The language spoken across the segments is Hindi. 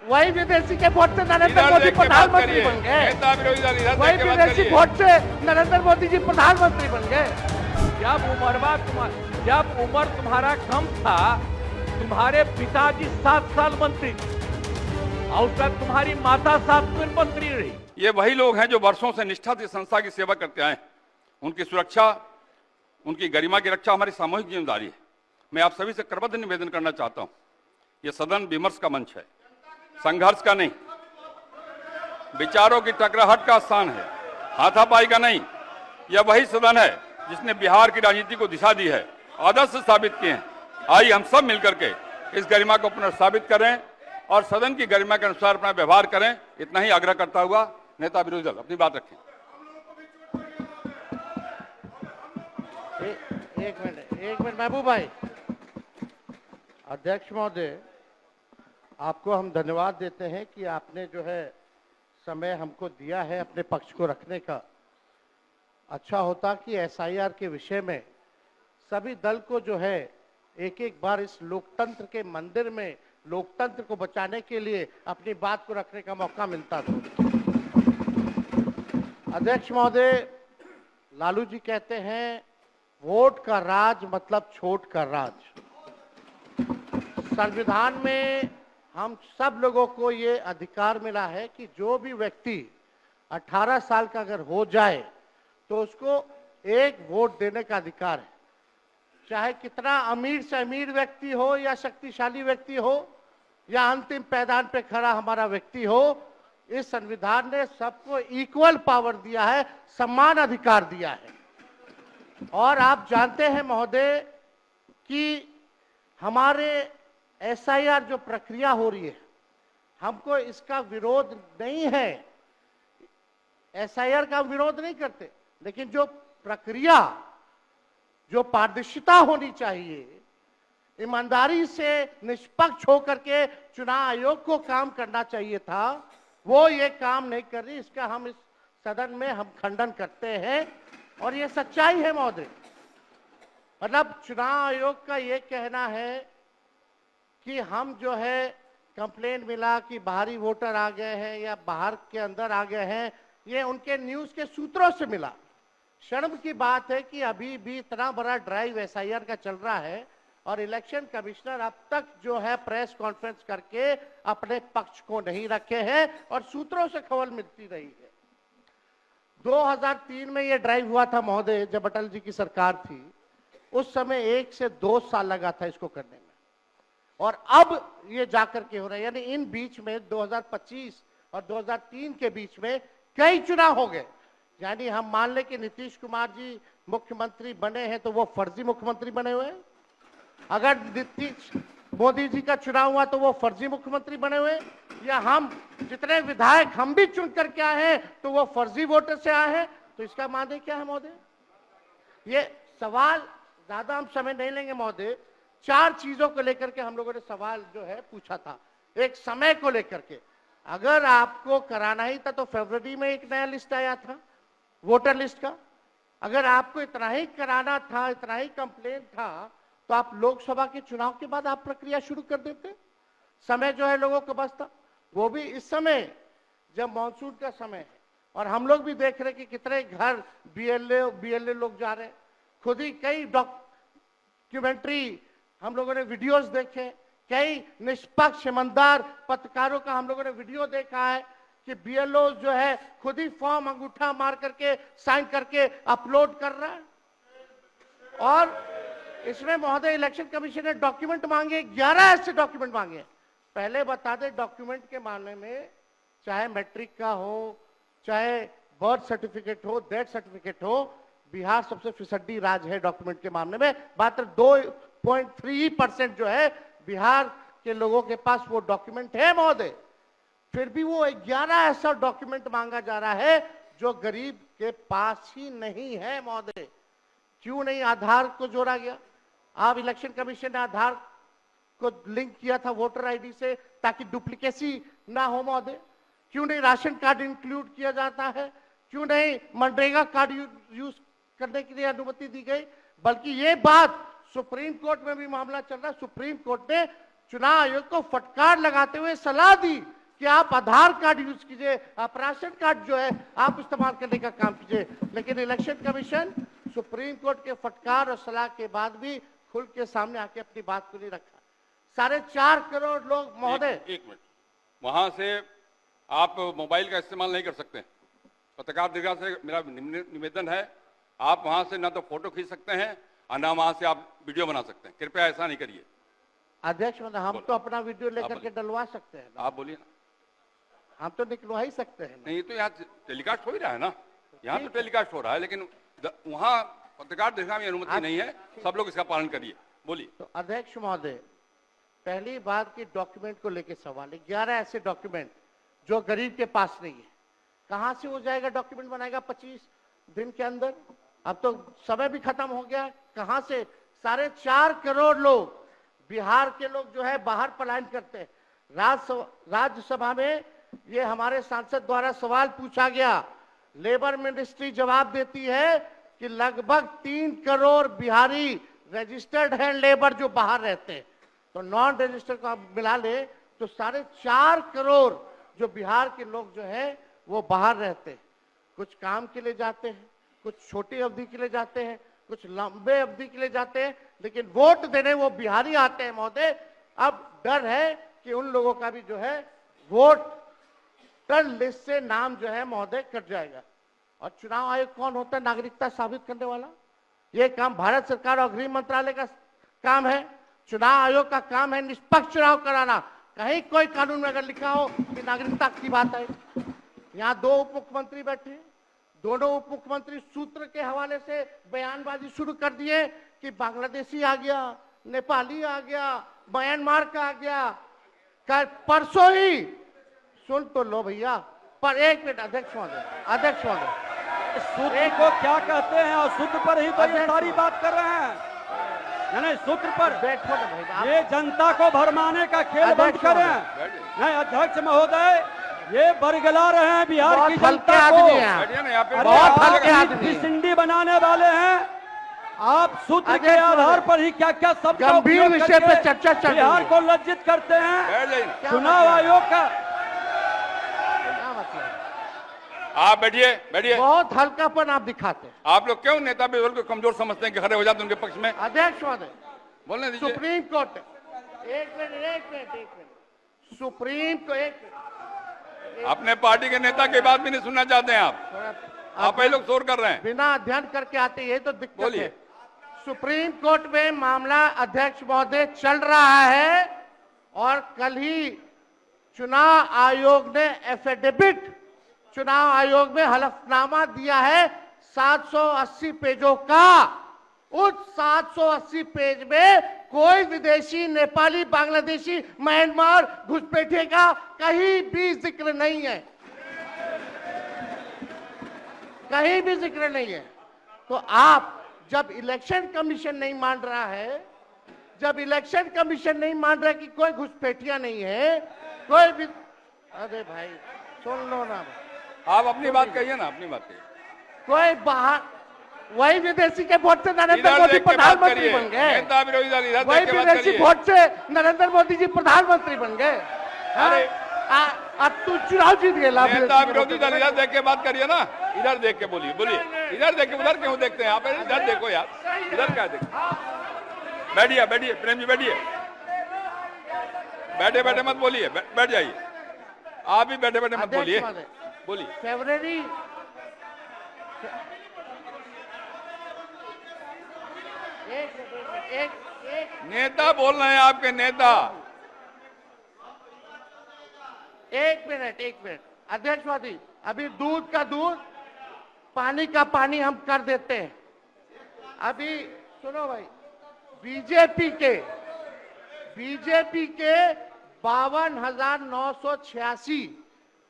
वही विदेशी के वोट से नरेंद्र मोदी प्रधानमंत्री बन गए। वही विदेशी वोट से नरेंद्र मोदी जी प्रधानमंत्री बन गए। जब उम्र तुम्हारा कम था, तुम्हारे पिताजी 7 साल मंत्री, और तक तुम्हारी माता 7 दिन मंत्री रही। ये वही लोग हैं जो वर्षों से निष्ठा से संस्था की सेवा करते आए। उनकी सुरक्षा, उनकी गरिमा की रक्षा हमारी सामूहिक जिम्मेदारी है। मैं आप सभी से करबद्ध निवेदन करना चाहता हूं, यह सदन विमर्श का मंच है, संघर्ष का नहीं, विचारों की टकराहट का स्थान है, हाथापाई का नहीं। यह वही सदन है जिसने बिहार की राजनीति को दिशा दी है, आदर्श साबित किए हैं। आइए हम सब मिलकर के इस गरिमा को पुनर्स्थापित करें और सदन की गरिमा के अनुसार अपना व्यवहार करें। इतना ही आग्रह करता हुआ नेता विरोधी दल अपनी बात रखें। एक मिनट महबूब भाई। अध्यक्ष महोदय, आपको हम धन्यवाद देते हैं कि आपने जो है समय हमको दिया है अपने पक्ष को रखने का। अच्छा होता कि एसआईआर के विषय में सभी दल को जो है एक एक बार इस लोकतंत्र के मंदिर में लोकतंत्र को बचाने के लिए अपनी बात को रखने का मौका मिलता था। अध्यक्ष महोदय, लालू जी कहते हैं वोट का राज मतलब छोट का राज। संविधान में हम सब लोगों को ये अधिकार मिला है कि जो भी व्यक्ति 18 साल का अगर हो जाए तो उसको एक वोट देने का अधिकार है, चाहे कितना अमीर से अमीर व्यक्ति हो या शक्तिशाली व्यक्ति हो या अंतिम पैदान पे खड़ा हमारा व्यक्ति हो। इस संविधान ने सबको इक्वल पावर दिया है, समान अधिकार दिया है। और आप जानते हैं महोदय कि हमारे एसआईआर जो प्रक्रिया हो रही है, हमको इसका विरोध नहीं है, एसआईआर का विरोध नहीं करते, लेकिन जो प्रक्रिया, जो पारदर्शिता होनी चाहिए, ईमानदारी से निष्पक्ष होकर के चुनाव आयोग को काम करना चाहिए था, वो ये काम नहीं कर रही। इसका हम इस सदन में हम खंडन करते हैं और ये सच्चाई है महोदय। मतलब चुनाव आयोग का ये कहना है कि हम जो है कंप्लेन मिला कि बाहरी वोटर आ गए हैं या बाहर के अंदर आ गए हैं, ये उनके न्यूज के सूत्रों से मिला। शर्म की बात है कि अभी भी इतना बड़ा ड्राइव एसआईआर का चल रहा है और इलेक्शन कमिश्नर अब तक जो है प्रेस कॉन्फ्रेंस करके अपने पक्ष को नहीं रखे हैं और सूत्रों से खबर मिलती रही है। 2003 में ये ड्राइव हुआ था महोदय, जब अटल जी की सरकार थी, उस समय 1 से 2 साल लगा था इसको करने में, और अब ये जाकर के हो रहा है। यानी इन बीच में 2025 और 2003 के बीच में कई चुनाव हो गए। यानी हम मान ले कि नीतीश कुमार जी मुख्यमंत्री बने हैं तो वो फर्जी मुख्यमंत्री बने हुए हैं। अगर नीतीश मोदी जी का चुनाव हुआ तो वो फर्जी मुख्यमंत्री बने हुए, या हम जितने विधायक हम भी चुन करके आए हैं तो वो फर्जी वोटर से आए हैं। तो इसका माने क्या है महोदय? ये सवाल ज्यादा हम समय नहीं लेंगे महोदय। 4 चीजों को लेकर के हम लोगों ने सवाल जो है पूछा था। एक समय को लेकर के, अगर आपको कराना ही था तो फरवरी में एक नया लिस्ट आया था वोटर लिस्ट का। अगर आपको इतना ही कराना था, इतना ही कंप्लेन था, तो आप लोकसभा के चुनाव के बाद आप प्रक्रिया शुरू कर देते। समय जो है लोगों को बचता, वो भी इस समय जब मानसून का समय है और हम लोग भी देख रहे कि कितने घर बीएलए लोग जा रहे हैं। खुद ही कई डॉक्यूमेंट्री हम लोगों ने वीडियोस देखे, कई निष्पक्ष ईमानदार पत्रकारों का हम लोगों ने वीडियो देखा है कि बीएलओ जो है खुद ही फॉर्म अंगूठा मार करके साइन करके अपलोड कर रहा है। और इसमें महोदय इलेक्शन कमीशन ने डॉक्यूमेंट मांगे, 11 ऐसे डॉक्यूमेंट मांगे। पहले बता दें, डॉक्यूमेंट के मामले में चाहे मैट्रिक का हो, चाहे बर्थ सर्टिफिकेट हो, डेथ सर्टिफिकेट हो, बिहार सबसे फिसड्डी राज्य है डॉक्यूमेंट के मामले में। मात्र 2.3% जो है बिहार के लोगों के पास वो डॉक्यूमेंट है महोदय। फिर भी वो 11 ऐसा डॉक्यूमेंट मांगा जा रहा है जो गरीब के पास ही नहीं है महोदय। क्यों नहीं आधार को जोड़ा गया? आप इलेक्शन कमीशन ने आधार को लिंक किया था वोटर आईडी से ताकि डुप्लीकेसी ना हो महोदय। क्यों नहीं राशन कार्ड इंक्लूड किया जाता है? क्यों नहीं मनरेगा कार्ड यूज करने के लिए अनुमति दी गई? बल्कि ये बात सुप्रीम कोर्ट में भी मामला चल रहा है। सुप्रीम कोर्ट ने चुनाव आयोग को फटकार लगाते हुए सलाह दी कि आप आधार कार्ड यूज कीजिए, आप राशन कार्ड जो है आप इस्तेमाल करने का काम कीजिए। लेकिन इलेक्शन कमीशन सुप्रीम कोर्ट के फटकार और सलाह के बाद भी खुल के सामने आके अपनी बात को नहीं रखा। 4.5 करोड़ लोग महोदय, एक मिनट, वहां से आप मोबाइल का इस्तेमाल नहीं कर सकते। पत्रकार दीर्घा से मेरा निवेदन है, आप वहां से ना तो फोटो खींच सकते हैं और ना वहां से आप वीडियो बना सकते हैं। कृपया ऐसा नहीं करिए। अध्यक्ष महोदय, हम तो अपना वीडियो लेकर के डलवा सकते हैं ना। आप बोलिए ना। हम तो निकलवा ही सकते हैं ना। नहीं तो यहाँ टेलीकास्ट हो ही रहा है ना, यहाँ तो टेलीकास्ट हो रहा है, लेकिन वहां पत्रकार दीर्घा में अनुमति नहीं है। सब लोग इसका पालन करिए। बोलिए। तो अध्यक्ष महोदय, पहली बात की डॉक्यूमेंट को लेकर सवाल है। 11 ऐसे डॉक्यूमेंट जो गरीब के पास नहीं है, कहां से हो जाएगा? डॉक्यूमेंट बनाएगा 25 दिन के अंदर? अब तो समय भी खत्म हो गया। कहां से? 4.5 करोड़ लोग, बिहार के लोग जो है बाहर पलायन करते हैं। राज्यसभा में ये हमारे सांसद द्वारा सवाल पूछा गया, लेबर मिनिस्ट्री जवाब देती है कि लगभग 3 करोड़ बिहारी रजिस्टर्ड है लेबर जो बाहर रहते हैं। तो नॉन रजिस्टर्ड को आप मिला ले तो 4.5 करोड़ जो बिहार के लोग जो है वो बाहर रहते हैं। कुछ काम के लिए जाते हैं, कुछ छोटी अवधि के लिए जाते हैं, कुछ लंबे अवधि के लिए जाते हैं, लेकिन वोट देने वो बिहारी आते हैं महोदय। अब डर है कि उन लोगों का भी जो है वोटर लिस्ट से नाम जो है महोदय कट जाएगा। और चुनाव आयोग कौन होता है नागरिकता साबित करने वाला? ये काम भारत सरकार और गृह मंत्रालय का काम है। चुनाव आयोग का काम है निष्पक्ष चुनाव कराना। कहीं कोई कानून में अगर लिखा हो कि नागरिकता की बात है। यहाँ 2 उप मुख्यमंत्री बैठे हैं, दोनों उप मुख्यमंत्री सूत्र के हवाले से बयानबाजी शुरू कर दिए कि बांग्लादेशी आ गया, नेपाली आ गया, म्यांमार का आ गया। परसों ही सुन तो लो भैया, पर एक मिनट अध्यक्ष महोदय, सूत्र को क्या कहते हैं और सूत्र पर ही तो ये सारी बात कर रहे हैं। नहीं, सूत्र पर बैठो ना भाई, ये जनता को भरमाने का खेल बंद करें। नहीं अध्यक्ष महोदय, ये बरगला रहे हैं बिहार की जनता को। बहुत हल्के आदमी सिंडी बनाने वाले हैं। आप सूत्र के आधार पर ही क्या क्या सब गंभीर विषय पे चर्चा चल रही है। बिहार को लज्जित करते हैं। चुनाव आयोग का आप बैठिए। बहुत हल्कापन आप दिखाते हैं। आप लोग क्यों नेता बिल्कुल को कमजोर समझते हैं कि खड़े हो जाते उनके पक्ष में? अध्यक्ष महोदय, बोलने दीजिए। सुप्रीम कोर्ट, एक मिनट, सुप्रीम को एक मिनट, अपने पार्टी के नेता की बात भी नहीं सुनना चाहते हैं आप ही लोग शोर कर रहे हैं। बिना अध्ययन करके आते, ये तो दिक्कत बोलिए। है। सुप्रीम कोर्ट में मामला अध्यक्ष महोदय चल रहा है और कल ही चुनाव आयोग ने एफिडेविट, चुनाव आयोग में हलफनामा दिया है 780 पेजों का। उस 780 पेज में कोई विदेशी, नेपाली, बांग्लादेशी, म्यांमार, घुसपैठिए का कहीं भी जिक्र नहीं है, कहीं भी जिक्र नहीं है। तो आप जब इलेक्शन कमीशन नहीं मान रहा है, जब इलेक्शन कमीशन नहीं मान रहा कि कोई घुसपैठिया नहीं है, कोई भी, अरे भाई सुन लो ना, आप अपनी बात कहिए ना, अपनी बात कहिए। कोई बाहर, वही विदेशी के वोट से नरेंद्र मोदी प्रधानमंत्री बन गए, वही विदेशी वोट से नरेंद्र मोदी जी प्रधानमंत्री बन गए। अरे अब तू चुनाव जीत गया। नेता विरोधी दल इधर देख के बात करिए ना, इधर देख के बोलिए। इधर देख के, उधर क्यों देखते हैं आप? इधर देखो यार, इधर क्या देखो। बैठिए प्रेम जी, बैठिए। बैठे मत बोलिए, बैठ जाइए। आप भी बैठे मत बोलिए। फरवरी एक नेता बोल रहे हैं, आपके नेता। एक मिनट अध्यक्ष महोदय, अभी दूध का दूध, पानी का पानी हम कर देते हैं। अभी सुनो भाई, बीजेपी के 52,986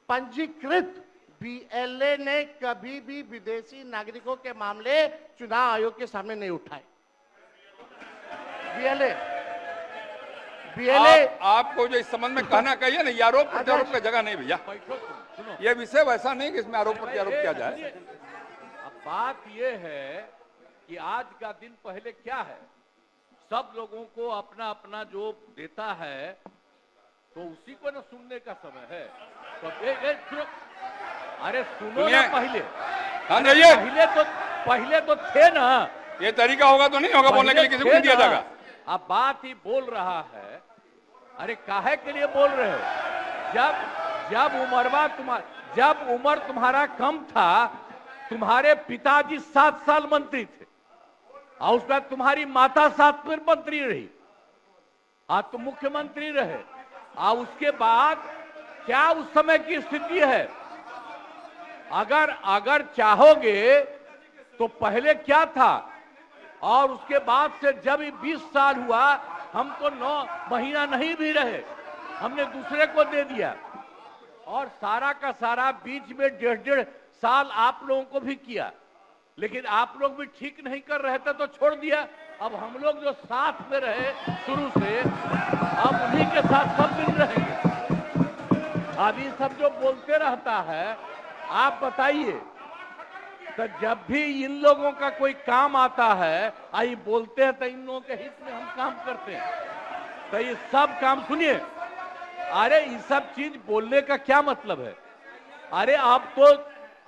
पंजीकृत बीएलए ने कभी भी विदेशी नागरिकों के मामले चुनाव आयोग के सामने नहीं उठाए। बीएलए आपको जो इस संबंध में कहना कहिए ना, ये आरोप प्रत्यारोप का जगह नहीं भैया। ये विषय वैसा नहीं कि इसमें आरोप प्रत्यारोप किया जाए। अब बात ये है कि आज का दिन पहले क्या है, सब लोगों को अपना अपना जो देता है तो उसी को ना सुनने का समय है। तो सुनो, अरे सुनो सुनिए। ना पहले। हाँ रहिए। पहले तो थे ना। ये तरीका होगा तो नहीं होगा बोलने के लिए, किसी को नहीं दिया जाएगा। अब बात ही बोल रहा है। अरे काहे के लिए बोल रहे हो? जब उम्र तुम्हारा कम था, तुम्हारे पिताजी 7 साल मंत्री थे और उसके बाद तुम्हारी माता 7 फिर मंत्री रही, आज तुम मुख्यमंत्री रहे। और उसके बाद क्या उस समय की स्थिति है? अगर चाहोगे तो पहले क्या था और उसके बाद से जब 20 साल हुआ, हम तो 9 महीना नहीं भी रहे, हमने दूसरे को दे दिया। और सारा का सारा बीच में 1.5 साल आप लोगों को भी किया, लेकिन आप लोग भी ठीक नहीं कर रहे थे तो छोड़ दिया। अब हम लोग जो साथ में रहे शुरू से, अब उन्हीं के साथ सब दिन रहेंगे। अब ये सब जो बोलते रहता है, आप बताइए, तो जब भी इन लोगों का कोई काम आता है, आई बोलते हैं तो इन लोगों के हित में हम काम करते हैं। तो ये सब काम सुनिए, अरे ये सब चीज बोलने का क्या मतलब है? अरे आप तो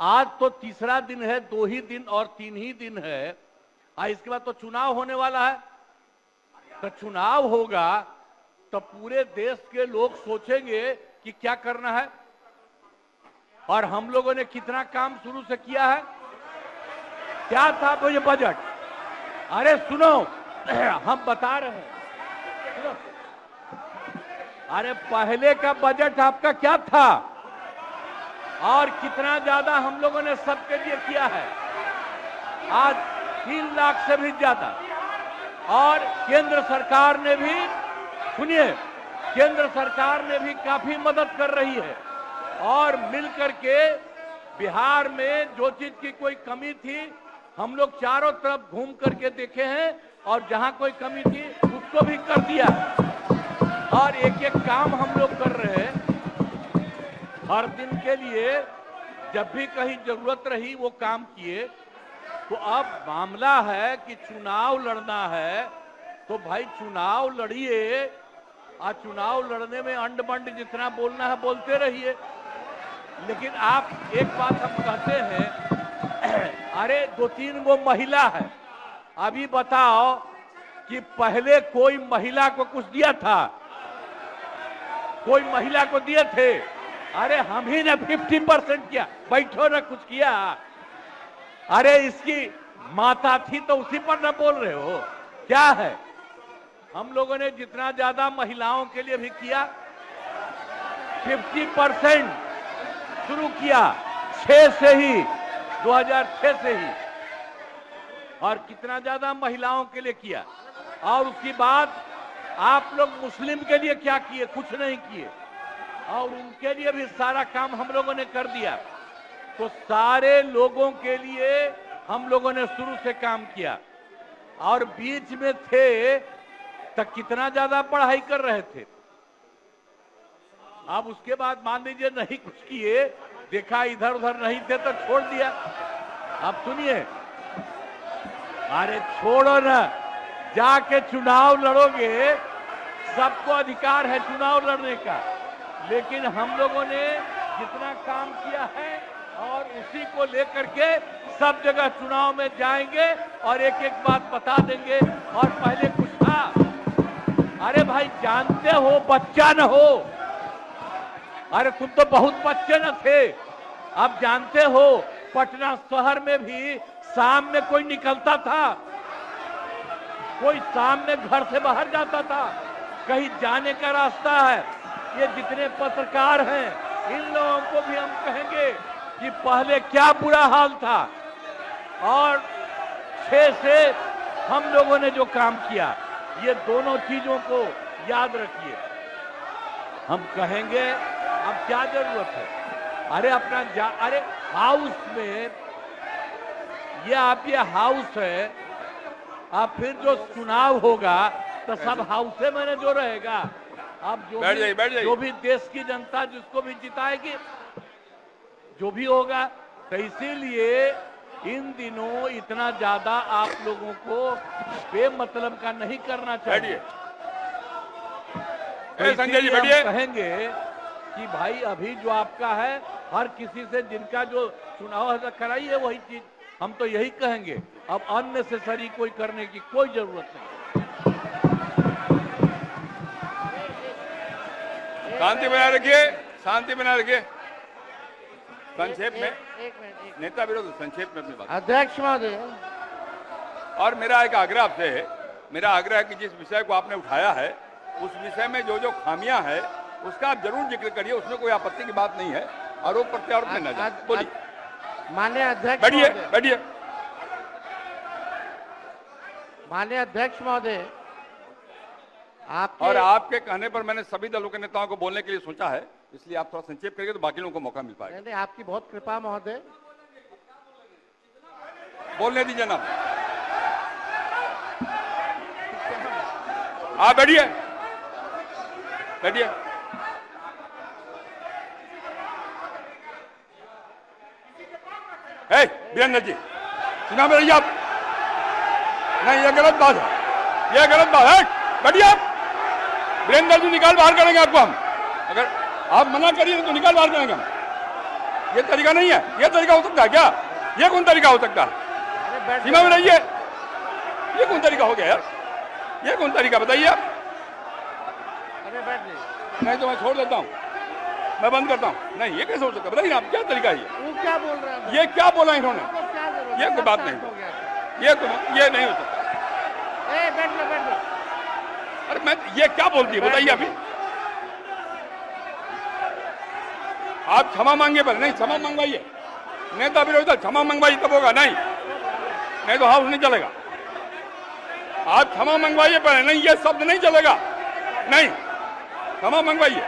आज तो तीसरा दिन है, 2 ही दिन और 3 ही दिन है, इसके बाद तो चुनाव होने वाला है। तो चुनाव होगा तो पूरे देश के लोग सोचेंगे कि क्या करना है, और हम लोगों ने कितना काम शुरू से किया है। क्या था वो ये बजट? अरे सुनो, हम बता रहे हैं, सुनो। अरे पहले का बजट आपका क्या था और कितना ज्यादा हम लोगों ने सबके लिए किया है? आज 3 लाख से भी ज्यादा। और केंद्र सरकार ने भी, सुनिए, केंद्र सरकार ने भी काफी मदद कर रही है। और मिलकर के बिहार में जो चीज की कोई कमी थी, हम लोग चारों तरफ घूम करके देखे हैं और जहां कोई कमी थी उसको भी कर दिया। और एक एक काम हम लोग कर रहे हैं हर दिन के लिए। जब भी कहीं जरूरत रही वो काम किए। तो अब मामला है कि चुनाव लड़ना है तो भाई चुनाव लड़िए, और चुनाव लड़ने में अंड बंड जितना बोलना है बोलते रहिए। लेकिन आप एक बात हम कहते हैं, अरे 2-3 गो महिला है, अभी बताओ कि पहले कोई महिला को कुछ दिया था? कोई महिला को दिए थे? अरे हम ही ने 50% किया। बैठो ना, कुछ किया? अरे इसकी माता थी तो उसी पर ना बोल रहे हो? क्या है? हम लोगों ने जितना ज्यादा महिलाओं के लिए भी किया, 50% शुरू किया 6 से ही, 2006 से ही। और कितना ज्यादा महिलाओं के लिए किया। और उसके बाद आप लोग मुस्लिम के लिए क्या किए? कुछ नहीं किए। और उनके लिए भी सारा काम हम लोगों ने कर दिया। तो सारे लोगों के लिए हम लोगों ने शुरू से काम किया। और बीच में थे तो कितना ज्यादा पढ़ाई कर रहे थे। अब उसके बाद मान लीजिए नहीं कुछ किए, देखा इधर उधर नहीं थे तो छोड़ दिया। अब सुनिए, अरे छोड़ो ना, जाके चुनाव लड़ोगे, सबको अधिकार है चुनाव लड़ने का। लेकिन हम लोगों ने जितना काम किया है और उसी को लेकर के सब जगह चुनाव में जाएंगे और एक एक बात बता देंगे। और पहले कुछ था, अरे भाई जानते हो, बच्चा न हो, अरे तुम तो बहुत बच्चे न थे। अब जानते हो पटना शहर में भी शाम में कोई निकलता था? कोई शाम में घर से बाहर जाता था? कहीं जाने का रास्ता है? ये जितने पत्रकार हैं, इन लोगों को भी हम कहेंगे कि पहले क्या बुरा हाल था। और 6 से हम लोगों ने जो काम किया, ये दोनों चीजों को याद रखिए। हम कहेंगे अब क्या जरूरत है? अरे अपना अरे हाउस में, ये हाउस है। अब फिर जो चुनाव होगा तो सब हाउसे में जो रहेगा। अब जो भी देश की जनता जिसको भी जिताएगी, जो भी होगा। तो इसीलिए इन दिनों इतना ज्यादा आप लोगों को बेमतलब का नहीं करना चाहिए। संजय जी इसीलिए हम बैठिए। कहेंगे कि भाई अभी जो आपका है हर किसी से जिनका जो चुनाव है कराइए वही चीज, हम तो यही कहेंगे। अब अननेसेसरी कोई करने की कोई जरूरत नहीं। शांति बनाए रखिए, शांति बनाए रखिए। संक्षेप में एक मिनट। नेता विरोध, संक्षेप में अपनी बात। अध्यक्ष महोदय, और मेरा एक आग्रह आपसे है, मेरा आग्रह है कि जिस विषय को आपने उठाया है उस विषय में जो जो खामियां है उसका आप जरूर जिक्र करिए, उसमें कोई आपत्ति की बात नहीं है। आरोप प्रत्यारोप में न जाए। बोलिए, माननीय अध्यक्ष बैठिए महोदय, बैठिए। माननीय अध्यक्ष महोदय, आपके और आपके कहने पर मैंने सभी दलों के नेताओं को बोलने के लिए सोचा है, इसलिए आप थोड़ा संक्षेप करिए तो बाकी लोगों को मौका मिल पाएगा। नहीं, आपकी बहुत कृपा महोदय। बोलने दीजिए ना, आप बैठिए बैठिए। वीरेंद्र जी चुनाव में रहिए आप। नहीं, ये गलत बात है, ये गलत बात है। बैठिए आप। वीरेंद्र जी निकाल बाहर करेंगे आपको हम, अगर आप मना करिए तो निकाल बाहर करेंगे हम। ये तरीका नहीं है, ये तरीका हो सकता है क्या? ये कौन तरीका हो सकता है? अरे बैठ सीमा में रहिए। ये कौन तरीका हो गया यार? ये कौन तरीका बताइए आप? अरे बैठ जाइए। नहीं तो मैं छोड़ देता हूँ, मैं बंद करता हूँ। नहीं, ये कैसे हो सकता है बताइए आप, क्या तरीका है ये? वो क्या बोल रहे हैं? ये क्या बोला इन्होंने? आपको क्या जरूरत है? ये कोई बात सब नहीं। शांत हो गया। ये नहीं हो सकता। बैठ जाओ। अरे मैं, ये क्या बोलती है बताइए अभी? आप क्षमा मांगे पर नहीं, क्षमा मंगवाइए। नेता विरोधी दल क्षमा मंगवाइए तब होगा, नहीं तो हाउस नहीं चलेगा। आप क्षमा मंगवाइए पर नहीं, ये शब्द नहीं चलेगा। नहीं, क्षमा मंगवाइए।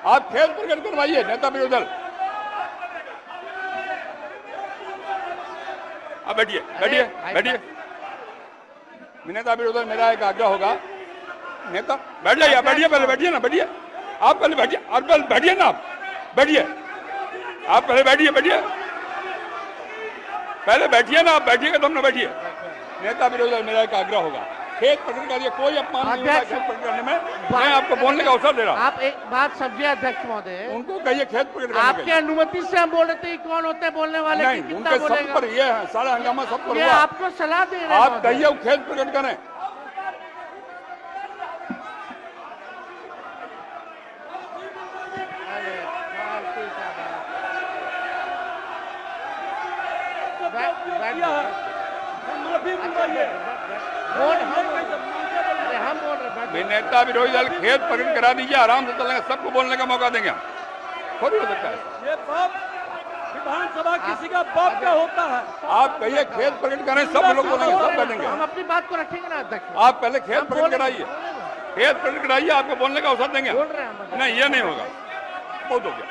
आप खेद प्रकट करवाइए नेता विरोधी दल। अब बैठिए बैठिए बैठिए। नेता विरोधी दल, मेरा एक आग्रह होगा, नेता बैठ जाइए, आप बैठिए, पहले बैठिए ना, बैठिए आप, पहले बैठिए, और पहले बैठिए ना आप, बैठिए आप, पहले बैठिए पहले बैठिए ना आप, बैठिएगा तो हम ना बैठिए। नेता विरोधी दल, मेरा एक आग्रह होगा, खेद प्रकट करिए, कोई अपमान नहीं होगा खेद प्रकट करने में। मैं आपको बोलने का अवसर दे रहा हूँ। आप एक बात समझिए अध्यक्ष महोदय, उनको कहिए खेद प्रकट करने आपके के लिए। अनुमति से हम बोल रहे थे कौन होते हैं बोलने वाले, नहीं, कि कितना उनके सब बोलेगा? पर ये है, सारा हंगामा सब पर ये हुआ। आपको सलाह दे रहे हैं आप महोदय। कहिए वो खेद प्रकट करें। अरे, फालतू का बात। किया है, माफी मंगवाइए। अरे हम बोल रहे हैं, भी नेता विरोधी दल खेद प्रकट करा दीजिए, आराम से चलेंगे, सबको बोलने का मौका देंगे हम। थोड़ी हो सकता है। ये बाप विधानसभा किसी का बाप का होता है। आप कहिए खेद प्रकट करें, सब लोग बोलेंगे, सब बैठेंगे। हम अपनी बात को रखेंगे ना अध्यक्ष। आप पहले खेद प्रकट कराइए, खेद प्रकट कराइए, आपको बोलने का अवसर देंगे। बोल रहे हैं हम। नहीं, ये नहीं होगा, बहुत हो गया,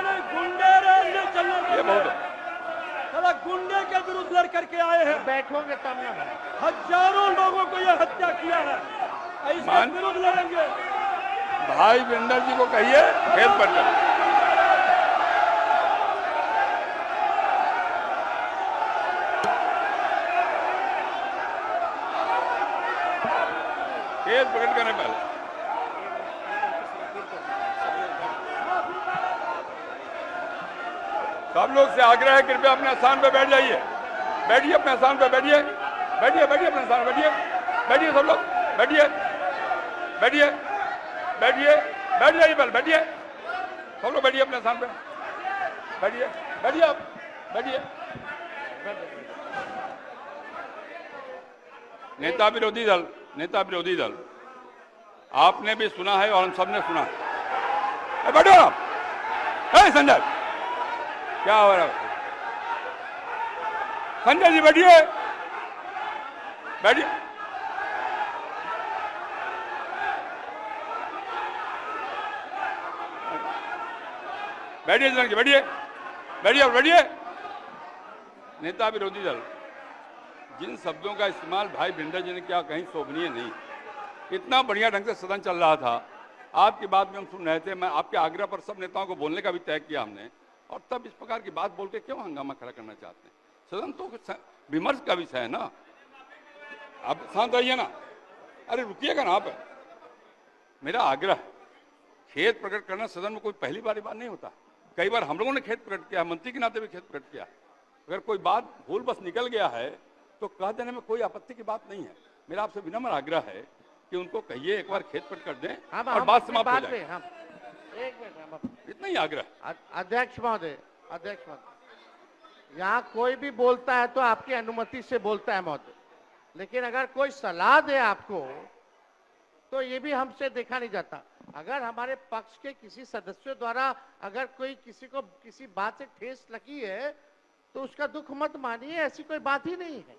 नहीं, गुंडे राज नहीं चलना ये चाहिए। बहुत हो। साला गुंडे के विरुद्ध लड़ करके आए हैं, बैठोगे तब ना भाई। हजारों लोगों को यह हत्या किया है, इसके मान- विरुद्ध लड़ेंगे। भाई वीरेंद्र जी को कहिए खेद प्रकट करें। खेद प्रकट करने पहले सब लोग से आग्रह है, कृपया अपने स्थान पर बैठ जाइए, बैठिए अपने स्थान पर, बैठिए बैठिए अपने स्थान पर, बैठिए सब लोग, बैठिए बैठ जाइए, पहले बैठिए सब लोग, बैठिए अपने स्थान पर, बैठिए आप, बैठिए। नेता विरोधी दल आपने भी सुना है और हम सबने सुना है। बैठो आप। संजय, क्या हो रहा है? संजय जी बैठिए, बैठिए। बैठिए। नेता विरोधी दल, जिन शब्दों का इस्तेमाल भाई वीरेंद्र जी ने किया, कहीं शोभनीय नहीं। इतना बढ़िया ढंग से सदन चल रहा था, आपकी बात भी हम सुन रहे थे, मैं आपके आग्रह पर सब नेताओं को बोलने का भी तय किया हमने, और तब इस प्रकार की बात बोल के क्यों हंगामा खड़ा करना चाहते हैं? सदन तो विमर्श का विषय है ना। आप शांत रहिए ना, अरे रुकिएगा ना आप, मेरा आग्रह, खेद प्रकट करना सदन में कोई पहली बार नहीं होता। कई बार हम लोगों ने खेद प्रकट किया, मंत्री के नाते भी खेद प्रकट किया। अगर कोई बात भूल बस निकल गया है तो कह देने में कोई आपत्ति की बात नहीं है। मेरा आपसे विनम्र आग्रह है कि उनको कहिए, एक बार खेद प्रकट कर दें और बात समाप्त हो जाए। एक मिनट, इतना ही आग्रह। अध्यक्ष महोदय, यहाँ कोई भी बोलता है तो आपकी अनुमति से बोलता है महोदय, लेकिन अगर कोई सलाह दे आपको तो ये भी हमसे देखा नहीं जाता। अगर हमारे पक्ष के किसी सदस्यों द्वारा अगर कोई किसी को किसी बात से ठेस लगी है तो उसका दुख मत मानिए, ऐसी कोई बात ही नहीं है।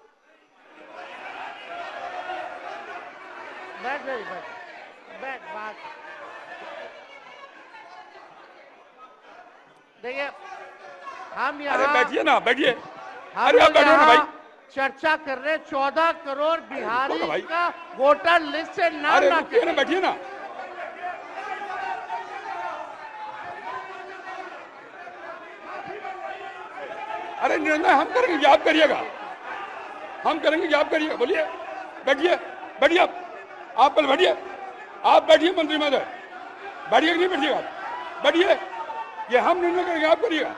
बैठ बात देखिए, हम यहाँ बैठिए ना, बैठिए। अरे आप बैठो ना भाई, चर्चा कर रहे 14 करोड़ बिहारी का वोटर लिस्ट से नाम ना ना, बैठिए ना। अरे निर्णय हम करेंगे कि आप करिएगा, हम करेंगे कि आप करिएगा। बोलिए, बैठिए, बैठिए आप पहले बैठिए, आप बैठिए मंत्री महोदय, बैठिए कि नहीं बैठिएगा? बैठिए, ये हम निर्णय करेंगे, आप करिएगा।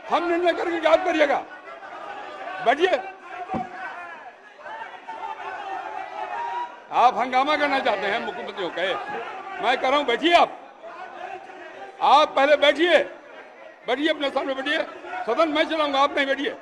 हम निर्णय करेंगे कि आप करिएगा। बैठिए। आप हंगामा करना चाहते हैं मुख्यमंत्री को कहे, मैं कर रहा हूं, बैठिए आप पहले बैठिए, बैठिए अपने सामने बैठिए। सदन मैं चलाऊंगा, आप नहीं बैठिए।